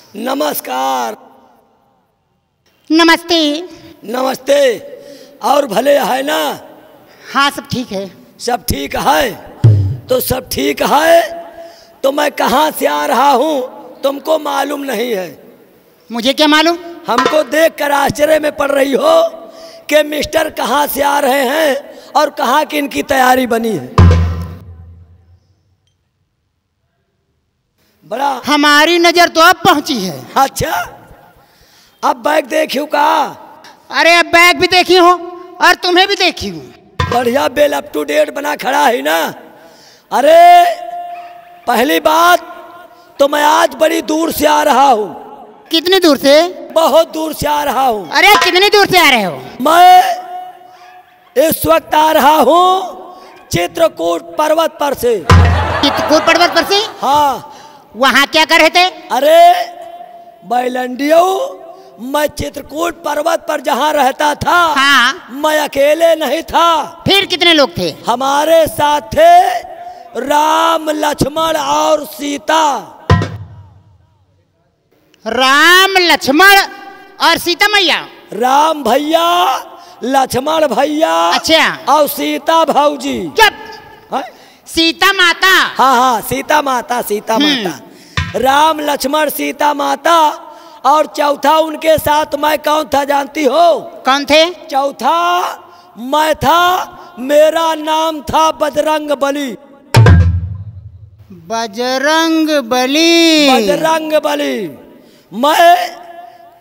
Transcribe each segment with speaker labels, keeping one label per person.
Speaker 1: नमस्कार।
Speaker 2: नमस्ते।
Speaker 1: नमस्ते। और भले है ना?
Speaker 2: हाँ सब ठीक है।
Speaker 1: सब ठीक है तो सब ठीक है तो मैं कहाँ से आ रहा हूँ तुमको मालूम नहीं है?
Speaker 2: मुझे क्या मालूम?
Speaker 1: हमको देखकर आश्चर्य में पड़ रही हो कि मिस्टर कहाँ से आ रहे हैं और कहाँ की इनकी तैयारी बनी है। बड़ा
Speaker 2: हमारी नजर तो अब पहुंची है।
Speaker 1: अच्छा, अब बैग देखियो का?
Speaker 2: अरे अब बैग भी देखी हूँ और तुम्हें भी देखी हूँ।
Speaker 1: बढ़िया बेल अप टू डेट बना खड़ा है ना। अरे पहली बात तो मैं आज बड़ी दूर से आ रहा हूँ।
Speaker 2: कितनी दूर से?
Speaker 1: बहुत दूर से आ रहा हूँ।
Speaker 2: अरे कितनी दूर से आ रहे हो?
Speaker 1: मैं इस वक्त आ रहा हूँ चित्रकूट पर्वत पर से।
Speaker 2: चित्रकूट पर्वत पर से?
Speaker 1: हाँ।
Speaker 2: वहाँ क्या कर रहे थे?
Speaker 1: अरे बैलंडियो, मैं चित्रकूट पर्वत पर जहाँ रहता था,
Speaker 2: हाँ।
Speaker 1: मैं अकेले नहीं था।
Speaker 2: फिर कितने लोग थे?
Speaker 1: हमारे साथ थे राम, लक्ष्मण और सीता।
Speaker 2: राम, लक्ष्मण और सीता मैया?
Speaker 1: राम भैया, लक्ष्मण भैया,
Speaker 2: अच्छा,
Speaker 1: और सीता भाऊजी।
Speaker 2: चुप। सीता माता?
Speaker 1: हाँ हाँ, सीता माता, सीता माता। राम, लक्ष्मण, सीता माता। और चौथा उनके साथ मैं कौन था जानती हो?
Speaker 2: कौन थे?
Speaker 1: चौथा मैं था, मेरा नाम था बजरंग बली।
Speaker 2: बजरंग बली?
Speaker 1: बजरंग बली। मैं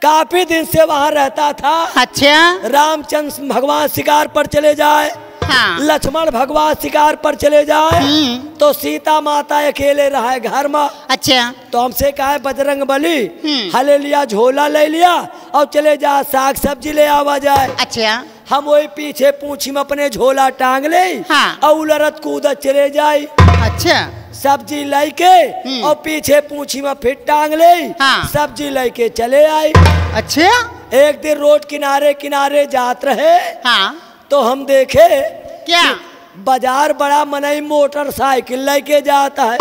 Speaker 1: काफी दिन से वहां रहता था।
Speaker 2: अच्छा।
Speaker 1: रामचंद्र भगवान शिकार पर चले जाए,
Speaker 2: हाँ।
Speaker 1: लक्ष्मण भगवान शिकार पर चले जाए, तो सीता माता अकेले रहे घर में।
Speaker 2: अच्छा।
Speaker 1: तो हमसे कहा बजरंग बली हले लिया, झोला ले लिया और चले जा, साग सब्जी ले आवा जाए।
Speaker 2: अच्छा।
Speaker 1: हम वही पीछे पूछी में अपने झोला टांग ले,
Speaker 2: हाँ।
Speaker 1: और उलरत कूदत चले जाए।
Speaker 2: अच्छा।
Speaker 1: सब्जी लेके और पीछे पूछी में फिर टांग ले,
Speaker 2: हाँ।
Speaker 1: सब्जी लेके चले आई।
Speaker 2: अच्छा।
Speaker 1: एक दिन रोड किनारे किनारे जात रहे,
Speaker 2: हाँ।
Speaker 1: तो हम देखे
Speaker 2: क्या?
Speaker 1: बाजार बड़ा मनई मोटरसाइकिल लेके जाता है।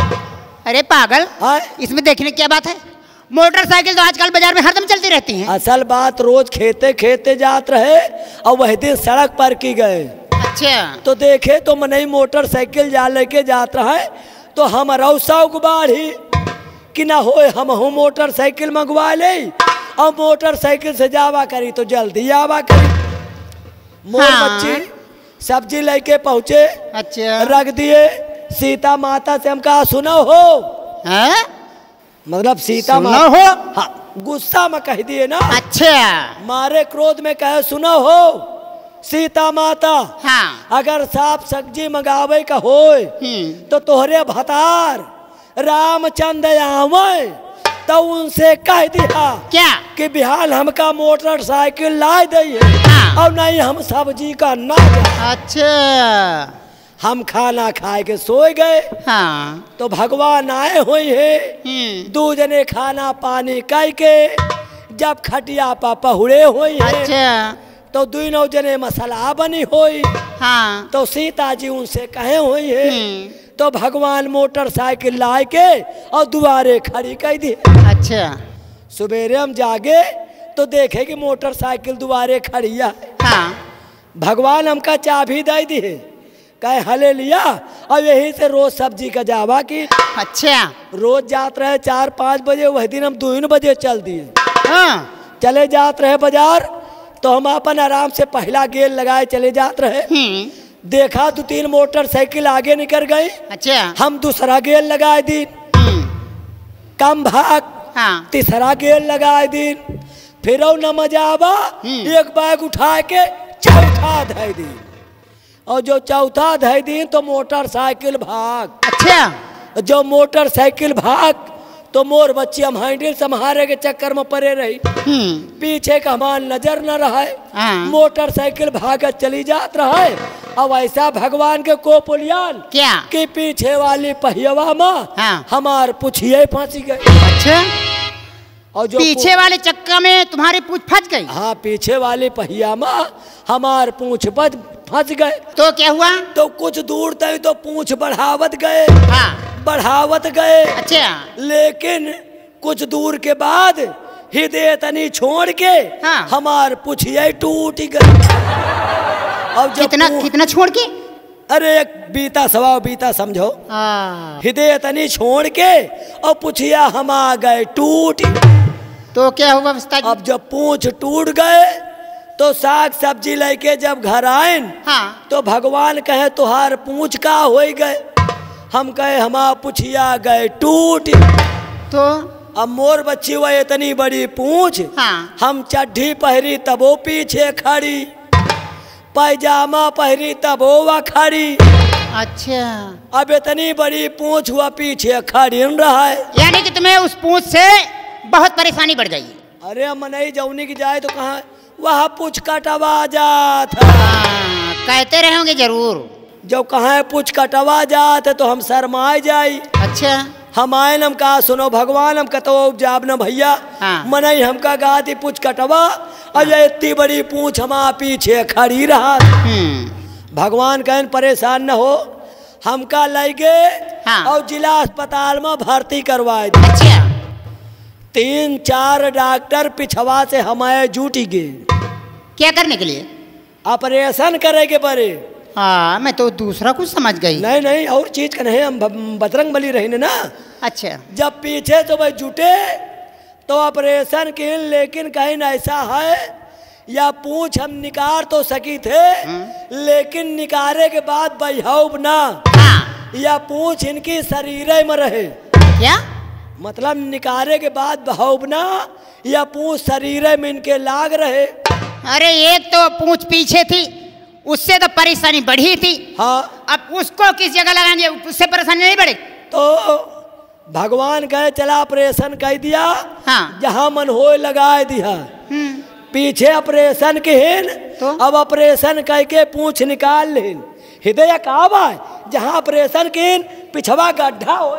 Speaker 2: अरे पागल,
Speaker 1: इसमें
Speaker 2: देखने की क्या बात है? मोटरसाइकिल तो आजकल बाजार में हरदम चलती रहती हैं।
Speaker 1: असल बात रोज खेते खेते जात रहे और वही दिन सड़क पर की गए।
Speaker 2: अच्छा।
Speaker 1: तो देखे तो मनई मोटरसाइकिल जा लेके जात रहे, तो हम रौसाऊ बाढ़ी कि ना होए हम मोटरसाइकिल मंगवा ले और मोटरसाइकिल से जावा करी तो जल्दी आवा करी। मोर बच्ची सब्जी लेके पहुँचे।
Speaker 2: अच्छा।
Speaker 1: रख दिए। सीता माता से हम कहा सुनो हो, मतलब सीता माता
Speaker 2: हो,
Speaker 1: हाँ, गुस्सा में कह दिए ना।
Speaker 2: अच्छा।
Speaker 1: मारे क्रोध में कहे सुनो हो सीता माता,
Speaker 2: हाँ।
Speaker 1: अगर साफ सब्जी मंगावे का होए तो तोहरे भतार रामचंद्र आवे तो उनसे कह दिया
Speaker 2: क्या
Speaker 1: कि बिहान हमका मोटरसाइकिल ला दे,
Speaker 2: हाँ।
Speaker 1: और नहीं हम सब्जी का ना।
Speaker 2: अच्छा।
Speaker 1: हम खाना खाए के सोए गए।
Speaker 2: हाँ।
Speaker 1: तो भगवान आए हुए हैं, दो जने खाना पानी कह के जब खटिया पा पहुड़े हुए हैं।
Speaker 2: अच्छा।
Speaker 1: तो दोनों जने मसाला बनी हुई।
Speaker 2: हाँ।
Speaker 1: तो सीता जी उनसे कहे हुई है, तो भगवान मोटरसाइकिल लाए के और दुआरे खड़ी कर दी।
Speaker 2: अच्छा।
Speaker 1: सवेरे हम जागे तो देखे कि मोटरसाइकिल दुआरे खड़ी है।
Speaker 2: हाँ।
Speaker 1: भगवान हमका चाबी दे दी है, कहे हले लिया और यही से रोज सब्जी का जावा की।
Speaker 2: अच्छा।
Speaker 1: रोज जात रहे 4-5 बजे, वही दिन हम 2 बजे चल दिए।
Speaker 2: हाँ।
Speaker 1: चले जात रहे बाजार, तो हम अपन आराम से पहला गेल लगाए चले जात रहे। देखा 2-3 मोटरसाइकिल आगे निकल गई। अच्छा। हम दूसरा गेल लगाए दिन, कम भाग। हाँ। तीसरा गेल लगाए दिन, फिर न मजा आवा, एक बैग उठा के चौथा धै दिन, और जो चौथा धै दिन तो मोटरसाइकिल भाग। अच्छा। जो मोटरसाइकिल भाग तो मोर बच्ची हम हैंडल संभाले के चक्कर में पड़े रही। पीछे का हमार नजर न रहे। मोटरसाइकिल भागत चली जात रहे। अब ऐसा भगवान के को पुलियान क्या कि पीछे वाली पहियवा में हमार पूछिए फंसी गई। अच्छा। और जो
Speaker 2: पीछे वाले चक्का में तुम्हारी पूंछ फंस गई?
Speaker 1: हाँ, पीछे वाले पहिया में हमार पूंछ फंस गए।
Speaker 2: तो क्या हुआ?
Speaker 1: तो कुछ दूर तक तो पूंछ बढ़ावत गए। हाँ। बढ़ावत गए।
Speaker 2: अच्छा।
Speaker 1: लेकिन कुछ दूर के बाद हृदय तनी छोड़ के
Speaker 2: हाँ।
Speaker 1: हमार पुछिए टूट गई। अब
Speaker 2: कितना छोड़ के?
Speaker 1: अरे एक बीता सवा बीता समझो। हृदय तनी छोड़ के और पुछिया हम आ गए टूट।
Speaker 2: तो क्या हुआ अवस्था?
Speaker 1: अब जब पूंछ टूट गए तो साग सब्जी लेके जब घर आए
Speaker 2: हाँ।
Speaker 1: तो भगवान कहे तुहार पूंछ का हो गए। हम कहे हमार पुछिया गए टूट।
Speaker 2: तो
Speaker 1: अब मोर बच्ची वह इतनी बड़ी पूंछ
Speaker 2: हाँ।
Speaker 1: हम चड्ढी पहरी तब वो पीछे खड़ी, पैजामा पहरी तब वो खड़ी।
Speaker 2: अच्छा।
Speaker 1: अब इतनी बड़ी पूंछ हुआ पीछे खड़ी रहा है।
Speaker 2: यानी कि तुम्हें उस पूंछ से बहुत परेशानी बढ़ गई।
Speaker 1: अरे मनई जौनी की जाए तो कहाँ वह पूछ कटवा जात।
Speaker 2: कहते रहोगे जरूर।
Speaker 1: जब कहाँ पूछ कटवा जात तो हम शर्माए जाई।
Speaker 2: अच्छा।
Speaker 1: हम आए हम कहा सुनो भगवान हम कतो जाब न भैया।
Speaker 2: हाँ।
Speaker 1: मनई हमका गाती पूछ कटवा और ये इतनी बड़ी पूछ हमारा पीछे खड़ी रहा। भगवान कहन परेशान न हो, हमका लगे
Speaker 2: हाँ। और
Speaker 1: जिला अस्पताल में भर्ती करवाए।
Speaker 2: अच्छा।
Speaker 1: 3-4 डॉक्टर पिछवा से हमारे जूटी गए।
Speaker 2: क्या करने के लिए?
Speaker 1: ऑपरेशन करे के परे।
Speaker 2: हाँ, मैं तो दूसरा कुछ समझ गई।
Speaker 1: नहीं और चीज का नहीं, हम बजरंग बली रही ना।
Speaker 2: अच्छा।
Speaker 1: जब पीछे तो भाई जुटे तो ऑपरेशन के, लेकिन कहीं ऐसा है या पूछ हम निकाल तो सकी थे लेकिन निकारे के बाद बहब ना।
Speaker 2: हाँ।
Speaker 1: या पूछ इनकी शरीर में रहे।
Speaker 2: क्या
Speaker 1: मतलब निकारे के बाद बहब ना या पूछ शरीर में इनके लाग रहे।
Speaker 2: अरे एक तो पूंछ पीछे थी, उससे तो परेशानी बढ़ी थी।
Speaker 1: हाँ।
Speaker 2: अब उसको किस जगह लगाएंगे, उससे परेशानी नहीं बढ़ेगी।
Speaker 1: तो भगवान कहे चला ऑपरेशन कर दिया।
Speaker 2: हाँ।
Speaker 1: जहाँ मन हो लगा दिया। पीछे ऑपरेशन के हेन
Speaker 2: तो?
Speaker 1: अब ऑपरेशन करके पूंछ निकाल लेन। हृदय का बा जहाँ ऑपरेशन के पिछवा गड्ढा हो,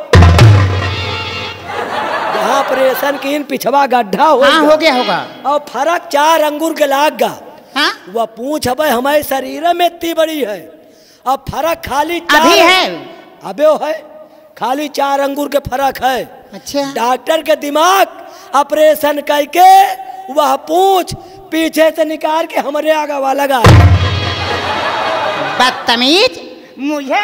Speaker 1: जहाँ ऑपरेशन के पिछवा गड्ढा हो।
Speaker 2: हाँ, हो गया होगा।
Speaker 1: और फर्क 4 अंगूर के लाग गा।
Speaker 2: हाँ?
Speaker 1: वह पूंछ अब हमारे शरीर में इतनी बड़ी है। अब फर्क खाली
Speaker 2: अभी है।
Speaker 1: अबे है खाली 4 अंगूर के फर्क है।
Speaker 2: अच्छा।
Speaker 1: डॉक्टर के दिमाग ऑपरेशन करके वह पूंछ पीछे से निकाल के हमारे आगे वाला लगा।
Speaker 2: बदतमीज। मुझे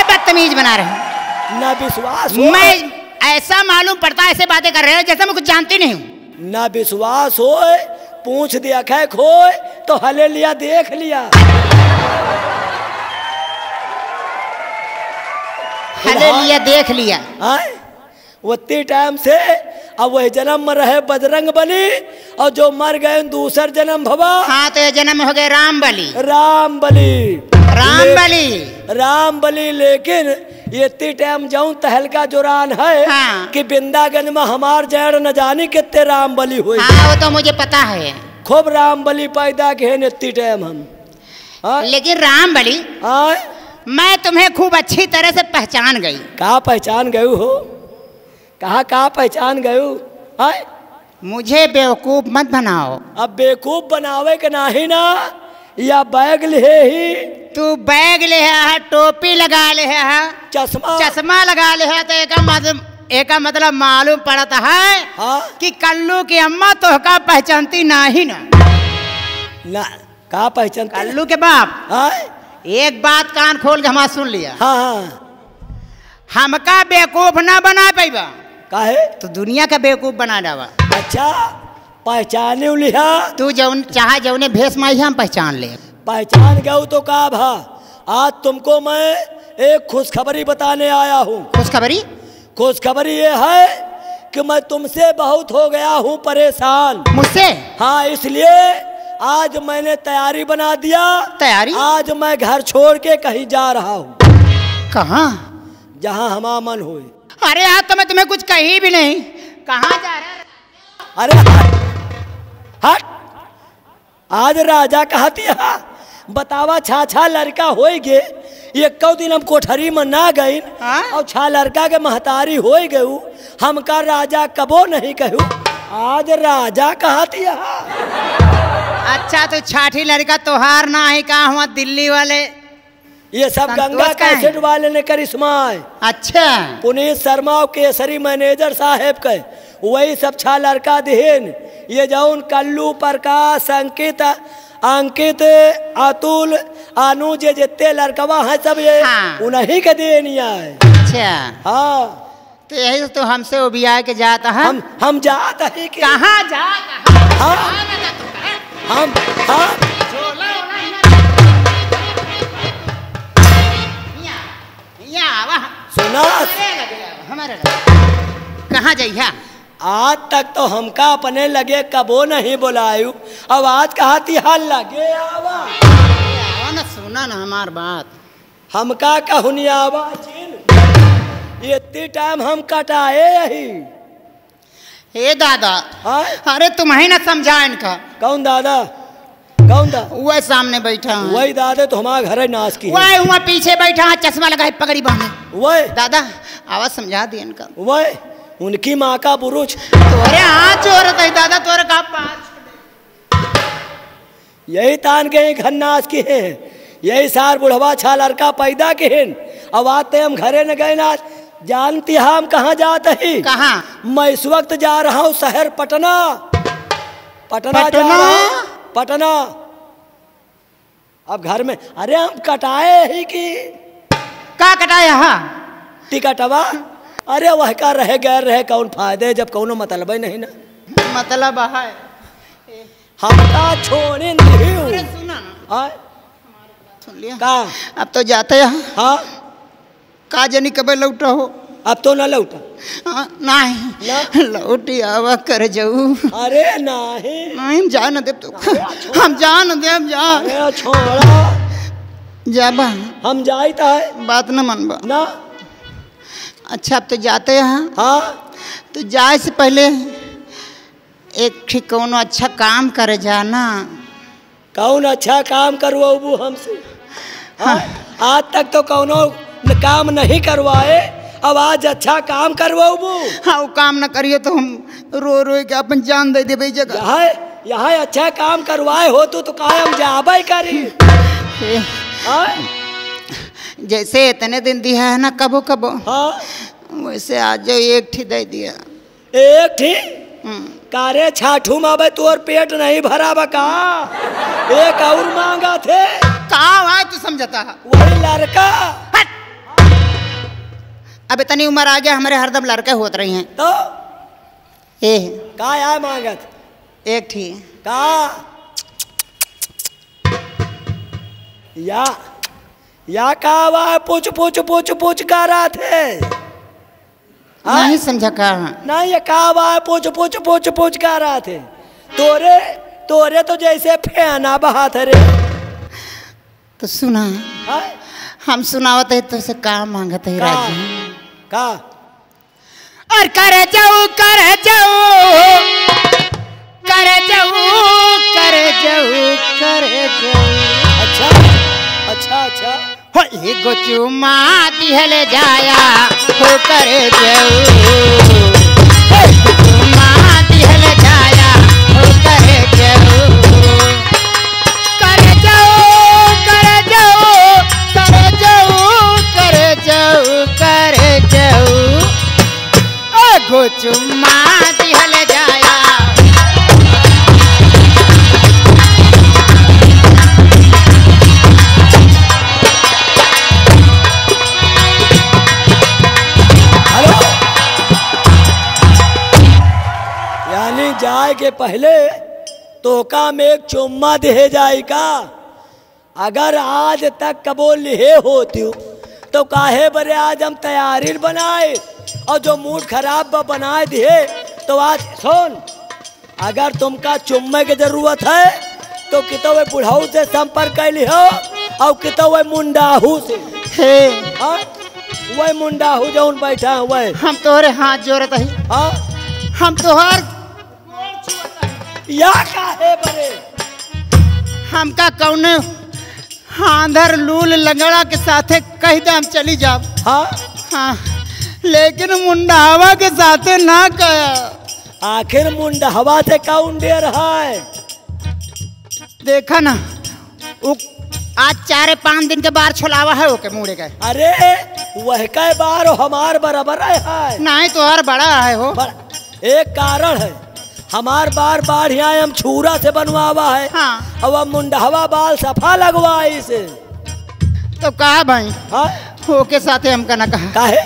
Speaker 2: बदतमीज बना रहे हैं।
Speaker 1: ना विश्वास
Speaker 2: हो। मैं ऐसा मालूम पड़ता है ऐसे बातें कर रहे हैं जैसे मैं कुछ जानती नहीं हूँ।
Speaker 1: ना विश्वास हो, पूछ दिया खे खोए तो हले लिया देख लिया।
Speaker 2: हले लिया देख लिया।
Speaker 1: उतनी टाइम से अब वह जन्म में रहे बजरंग बली और जो मर गए दूसर जन्म भवा।
Speaker 2: हाँ, तो ये जन्म हो गए राम बली।
Speaker 1: राम बली।
Speaker 2: राम बली।
Speaker 1: राम बली। लेकिन इतनी टाइम जाऊं तहलका जोरान है।
Speaker 2: हाँ।
Speaker 1: कि वृंदावन में हमार जड़ न जानी कितने राम बली हुई।
Speaker 2: हाँ, वो तो मुझे पता है।
Speaker 1: खूब राम बली पैदा के हैं इतनी टाइम हम।
Speaker 2: लेकिन राम बली मैं तुम्हें खूब अच्छी तरह से पहचान गई।
Speaker 1: कहाँ पहचान गए हो? कहाँ पहचान गए हो?
Speaker 2: मुझे बेवकूफ मत बनाओ।
Speaker 1: अब बेवकूफ बनावे के नाही ना या बैग ले ही।
Speaker 2: तू बैग ले है, टोपी लगा ले है, चश्मा लगा ले है, तो एक मतलब मालूम पड़ता है। हाँ? कि कल्लू की अम्मा तो का पहचानती नहीं ना।
Speaker 1: का पहचान?
Speaker 2: कल्लू के बाप। हाँ? एक बात कान खोल के हमारा सुन लिया।
Speaker 1: हाँ।
Speaker 2: हमका बेवकूफ ना बना पाइबा।
Speaker 1: काहे?
Speaker 2: तो दुनिया का बेवकूफ बना डावा।
Speaker 1: अच्छा, पहचाने लिहा।
Speaker 2: तू जौन चाहे जौने भेष में हम पहचान ले।
Speaker 1: पहचान गए तो का भा। आज तुमको मैं एक खुशखबरी बताने आया हूँ।
Speaker 2: खुशखबरी?
Speaker 1: खुशखबरी ये है कि मैं तुमसे बहुत हो गया हूँ परेशान।
Speaker 2: मुझसे?
Speaker 1: हाँ, इसलिए आज मैंने तैयारी बना दिया।
Speaker 2: तैयारी?
Speaker 1: आज मैं घर छोड़ के कहीं जा रहा हूँ।
Speaker 2: कहाँ?
Speaker 1: जहाँ हमारा मन हो।
Speaker 2: अरे आज तो मैं तुम्हें कुछ कही भी नहीं। कहाँ जा रहा?
Speaker 1: अरे हट। आज राजा कहती है बतावा छा लड़का हो गे। एक दिन हम कोठरी में ना गई और छा लड़का के महतारी हो गयू। हमका राजा कबो नहीं कहू। आज राजा कहती है।
Speaker 2: अच्छा तो छाठी लड़का तोहार ना है कहा हुआ दिल्ली वाले
Speaker 1: ये सब गंगा कैसेट वाले ने करिश्मा है।
Speaker 2: अच्छा
Speaker 1: पुनीत शर्मा और केसरी मैनेजर साहेब के वही सब छा लड़का देन। ये जौन कल्लू प्रकाश अंकित अंकित अतुल अनुज जितने लड़कवा है सब ये उन्हीं के देनिया है।
Speaker 2: अच्छा
Speaker 1: हाँ
Speaker 2: तो यही तो हमसे वो भी आके जाता है।
Speaker 1: हम जाता ही
Speaker 2: कहाँ जाता
Speaker 1: हम हाँ सुना
Speaker 2: कहाँ जाइया।
Speaker 1: आज तक तो हमका अपने लगे कबो नहीं बुलायू, अब आज कहा तिहार लगे आवा
Speaker 2: ना सुना ना हमार बात
Speaker 1: हमका कहनी आवा इतनी टाइम हम कटाए यही।
Speaker 2: हे दादा अरे तुम्हें ना समझा इनका।
Speaker 1: कौन दादा
Speaker 2: वह सामने बैठा है।
Speaker 1: वही दादा तो हमारा घर है नाश की
Speaker 2: वह वहाँ पीछे बैठा है चश्मा लगाए पगड़ी बांधे।
Speaker 1: वह
Speaker 2: दादा आवाज समझा दिए इनका।
Speaker 1: वह उनकी माँ का बुरुज
Speaker 2: तोरे हाथ जोरत है दादा तोरे का पाँच
Speaker 1: यही तान गए घर नाश की है। यही सार बुढ़वा छा लड़का पैदा के हैं। अब आते हम घरे न गए ना जानती हम कहाँ जाते ही।
Speaker 2: कहाँ
Speaker 1: मैं इस वक्त जा रहा हूँ शहर पटना पटना। अब घर में अरे हम कटाए ही कि
Speaker 2: का कटाया हा
Speaker 1: टिकटवा। अरे वह का रहे गैर रहे कौन फायदे जब कौनो मतलब ही नहीं ना।
Speaker 2: मतलब है
Speaker 1: हमका छोड़े नहीं
Speaker 2: सुन लिया
Speaker 1: का।
Speaker 2: अब तो जाते हैं।
Speaker 1: हाँ
Speaker 2: का जनी कब लौटा हो।
Speaker 1: अब तो ना लौटा
Speaker 2: नहीं लौटी आवा कर जाऊ।
Speaker 1: अरे नहीं
Speaker 2: जा न दे तो हम जा न दे जा।
Speaker 1: अरे छोड़ा
Speaker 2: जाबा
Speaker 1: हम जाता है
Speaker 2: बात न मनबा
Speaker 1: ना।
Speaker 2: अच्छा अब तो जाते हैं।
Speaker 1: हाँ
Speaker 2: तो जाए से पहले एक ठीक कौन अच्छा काम करे जाना।
Speaker 1: कौन अच्छा काम करवाबू हमसे। हाँ आज तक तो कौनो काम नहीं करवाए, अब आज अच्छा काम करवाबू।
Speaker 2: हाँ वो काम न करिए तो हम रो रो के अपन जान दे दे जगह।
Speaker 1: यहाँ अच्छा काम करवाए हो तो कायम जाबे करी।
Speaker 2: जैसे इतने दिन दिया है ना कबो कबो।
Speaker 1: हाँ
Speaker 2: वैसे आज जो एक ठी दे दिया।
Speaker 1: एक ठी कारे छाठू माबे तोर पेट नहीं भरा बका। एक और मांगा थे
Speaker 2: कहाँ तू समझता
Speaker 1: वही लड़का।
Speaker 2: अब इतनी उम्र आ गया हमारे हरदम लड़के होत रही हैं
Speaker 1: तो
Speaker 2: का
Speaker 1: आया मांगत
Speaker 2: एक थी
Speaker 1: का या का हुआ पूछ पूछ पूछ पूछ कर रहा थे।
Speaker 2: नहीं समझा का
Speaker 1: नहीं ये का हुआ पूछ पूछ पूछ पूछ कर रहा थे। तोरे तो जैसे फेना बहात रे।
Speaker 2: तो सुना हम सुनावत है तो से का मांगत है राजी
Speaker 1: का।
Speaker 2: और कर जाऊ कर जाऊ कर जाऊ कर जाऊ कर जाऊ।
Speaker 1: अच्छा अच्छा अच्छा
Speaker 2: हो एगो चुमा दिहल जाया हो कर जाऊ। चुमा दिहल जाया हो कर जाऊ। कर जाऊ कर जाऊ कर जाऊ कर जाऊ कर जाऊ। एगो चुमा दिहल जाया।
Speaker 1: यानी जाए के पहले तोका में एक चुम्मा दे जाएगा। अगर आज तक कबो लिहे होती तो काहे बरे आज हम तैयारी बनाए और जो मूड खराब बनाए दिए तो आज सुन। अगर तुमका चुम्मे की जरूरत है तो कितो वे बुढ़ाऊ से संपर्क कर लियो और कितो वे मुंडाहू से। वही मुंडाहू जो बैठा हुआ
Speaker 2: हम तोहरे हाथ जोड़त है। हम तोहर
Speaker 1: या काहे बरे
Speaker 2: हमका कौने आंधर लूल लंगड़ा के साथे कह दे हम चली जाब। हाँ लेकिन मुंडावा के साथे ना कहा।
Speaker 1: आखिर मुंडावा से कौन दे रहा है।
Speaker 2: देखा ना आज 4-5 दिन के बाद छुलावा है ओके मुड़े का।
Speaker 1: अरे वह के बार हमार बराबर है
Speaker 2: नहीं तो हर बड़ा है हो।
Speaker 1: एक कारण है हमार बार बाढ़ यहाँ हम छूरा से बनवावा है।
Speaker 2: हाँ।
Speaker 1: अब मुंडहवा बाल सफा लगवा इसे
Speaker 2: तो कहा भाई।
Speaker 1: हाँ
Speaker 2: ओके साथे हमका ना कहा
Speaker 1: काहे?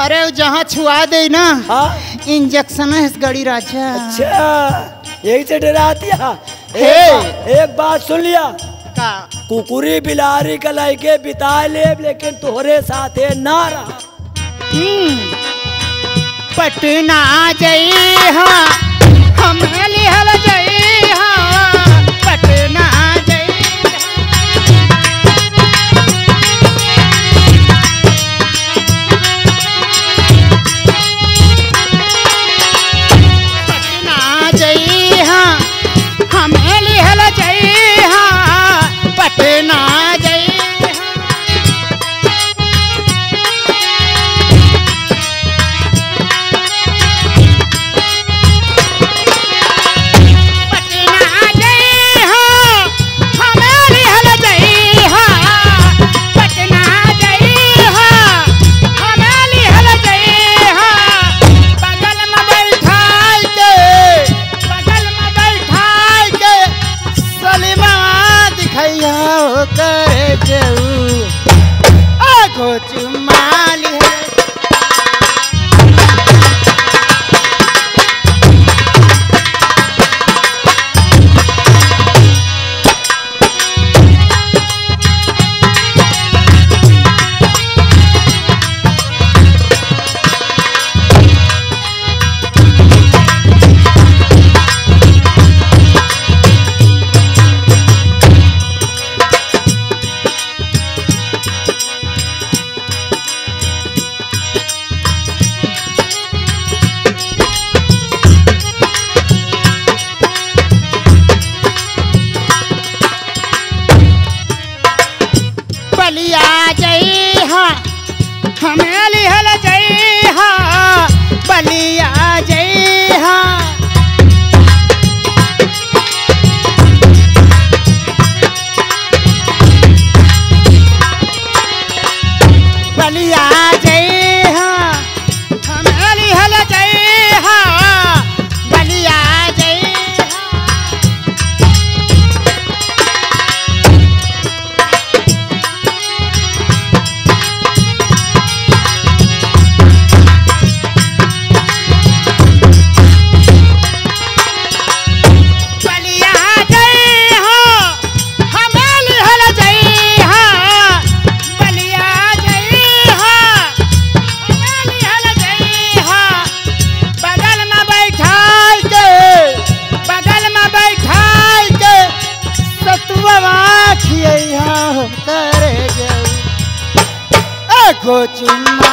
Speaker 2: अरे जहाँ छुआ दे ना।
Speaker 1: हाँ
Speaker 2: इंजेक्शन है इस गड़ी राजा।
Speaker 1: अच्छा यही से डराती है। एक बात सुन लिया
Speaker 2: का
Speaker 1: कुकुरी बिलारी का लाइके बिता ले लेकिन तोहरे साथे ना रहा।
Speaker 2: पटना जई हाँ हम लिहल जई हाँ पटना जई पटना जई हाँ हम लिहल जई हाँ पटना जई बलिया जई हाँ हमें लिहल जई हाँ बलिया जई हाँ बलिया जई हाँ हमें लिहल जई हाँ बलिया जई करे जाऊ चुम्मा